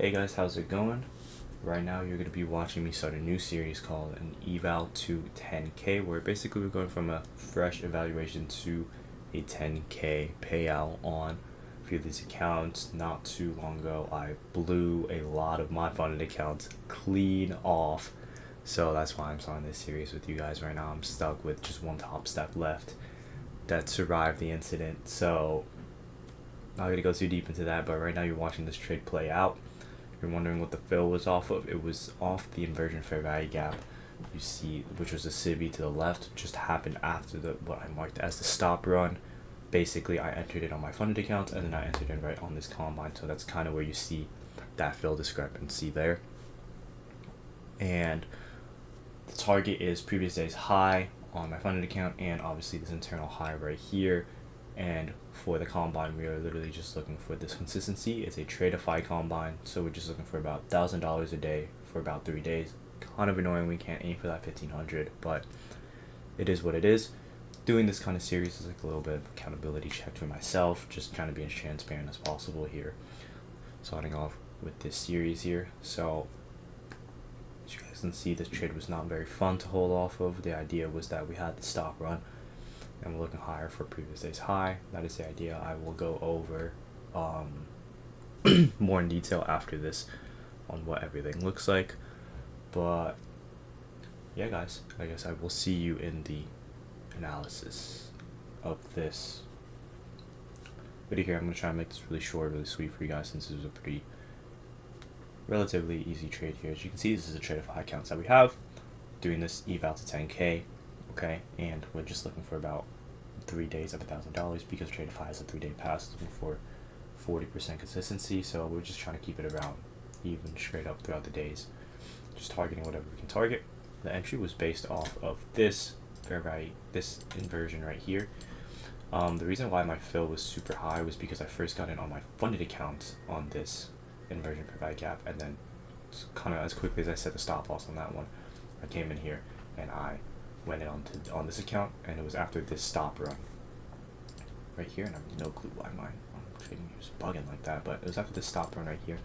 Hey guys, how's it going? Right now you're going to be watching me start a new series called an Eval to 10K, where basically we're going from a fresh evaluation to a 10K payout on a few of these accounts. Not too long ago I blew a lot of my funded accounts clean off, so that's why I'm starting this series with you guys right now. I'm stuck with just one top step left that survived the incident, so not going to go too deep into that, but right now you're watching this trade play out. You're wondering what the fill was off of. It was off the inversion fair value gap. You see, which was the SIBI to the left, just happened after the what I marked as the stop run. Basically, I entered it on my funded account, and then I entered it right on this combine. So that's kind of where you see that fill discrepancy there. And the target is previous day's high on my funded account, and obviously this internal high right here. And for the combine, we are literally just looking for this consistency. It's a tradeify combine, so we're just looking for about $1,000 a day for about 3 days. Kind of annoying, we can't aim for that 1,500, but it is what it is. Doing this kind of series is like a little bit of accountability check for myself, just trying to be as transparent as possible here. Starting off with this series here. So as you guys can see, this trade was not very fun to hold off of. The idea was that we had the stop run and we're looking higher for previous day's high. That is the idea. I will go over more in detail after this on what everything looks like. But yeah, guys, I guess I will see you in the analysis of this video here. I'm going to try and make this really short, really sweet for you guys, since this is a pretty relatively easy trade here. As you can see, this is a trade of high counts that we have. Doing this eval to 10K. Okay, and we're just looking for about 3 days of $1,000 because Tradeify has a 3-day pass, looking for 40% consistency. So we're just trying to keep it around even straight up throughout the days, just targeting whatever we can target. The entry was based off of this fair value, this inversion right here. The reason why my fill was super high was because I first got in on my funded account on this inversion fair value gap, and then kind of as quickly as I set the stop loss on that one, I came in here and I went in on this account, and it was after this stop run right here, and I have no clue why my trading was bugging like that, but it was after this stop run right here.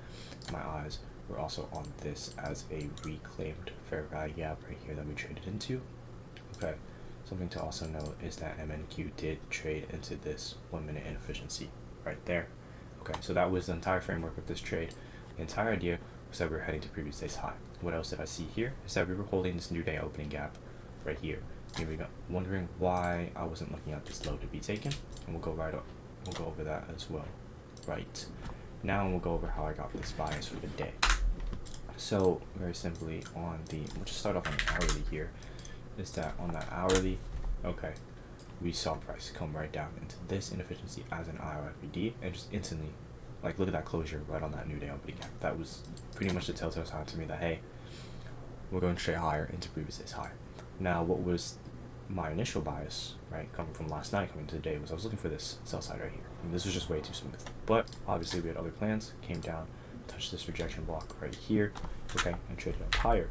My eyes were also on this as a reclaimed fair value gap right here that we traded into. Okay, something to also note is that MNQ did trade into this 1 minute inefficiency right there. Okay, so that was the entire framework of this trade. The entire idea was that we were heading to previous day's high. What else did I see here is that we were holding this new day opening gap right here. Here we go. Wondering why I wasn't looking at this low to be taken, and we'll go right up. We'll go over that as well. Right now, we'll go over how I got this bias for the day. So very simply, we'll just start off on the hourly here. Is that on that hourly? Okay, we saw price come right down into this inefficiency as an IRFED, and just instantly, like, look at that closure right on that new day opening gap. That was pretty much the telltale sign to me that, hey, we're going straight higher into previous day's high. Now, what was my initial bias, right, coming from last night, coming to today, was I was looking for this sell side right here. And this was just way too smooth. But obviously we had other plans, came down, touched this rejection block right here, okay, and traded up higher,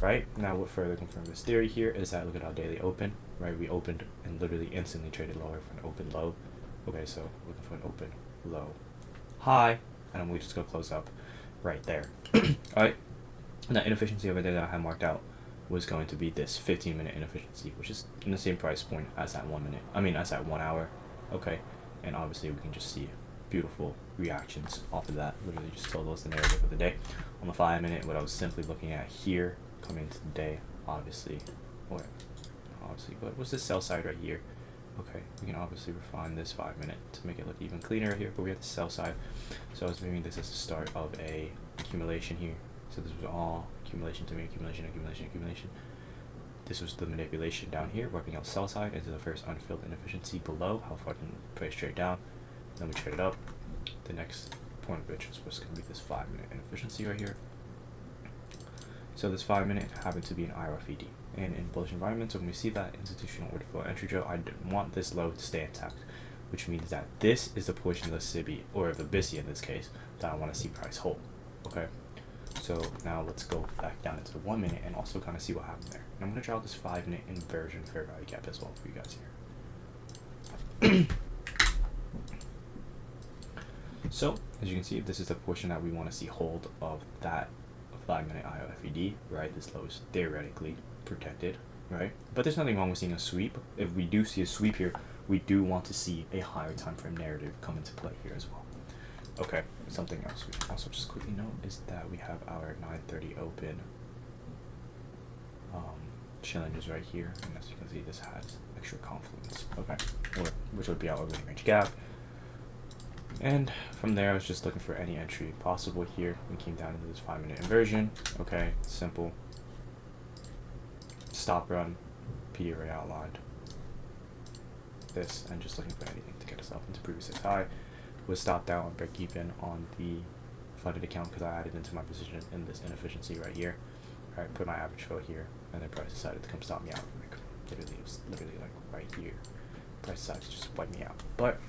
right? Now, what further confirmed this theory here is that look at our daily open, right? We opened and literally instantly traded lower for an open low. Okay, so looking for an open low high, and we just go close up right there. Alright, and that inefficiency over there that I had marked out was going to be this 15-minute inefficiency, which is in the same price point as that 1 minute. As that 1 hour. Okay, and obviously we can just see beautiful reactions off of that. Literally just told us the narrative of the day. On the 5 minute, what I was simply looking at here coming into the day, obviously, but what's this sell side right here? Okay, we can obviously refine this 5 minute to make it look even cleaner here, but we have the sell side. So I was viewing this as the start of a accumulation here. So this was all accumulation to me, accumulation. This was the manipulation down here, working out sell side into the first unfilled inefficiency below, how far can price trade down. Then we traded up. The next point of which was going to be this 5 minute inefficiency right here. So this 5 minute happened to be an IRFED. And in bullish environments, when we see that institutional order flow entry drill, I want this low to stay intact, which means that this is the portion of the SIBI, or the BISI in this case, that I want to see price hold. Okay. So now let's go back down into the 1 minute and also kind of see what happened there. And I'm going to draw this 5 minute inversion fair value gap as well for you guys here. So as you can see, this is the portion that we want to see hold of that 5-minute IOFED, right? This low is theoretically protected, right? But there's nothing wrong with seeing a sweep. If we do see a sweep here, we do want to see a higher time frame narrative come into play here as well. Okay, something else we can also just quickly note is that we have our 9:30 open challenges right here, and as you can see, this has extra confluence, okay, which would be our within range gap. And from there, I was just looking for any entry possible here. We came down into this 5-minute inversion. Okay, simple. Stop run, PD already outlined. This, and just looking for anything to get us up into previous high. Was stopped out on break even on the funded account because I added into my position in this inefficiency right here. Alright, put my average fill here, and then price decided to come stop me out. Like, literally, it was literally like right here. Price decided to just wipe me out. But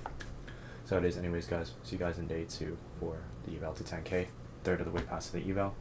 so it is anyways, guys. See you guys in day 2 for the eval to 10K. Third of the way past the eval.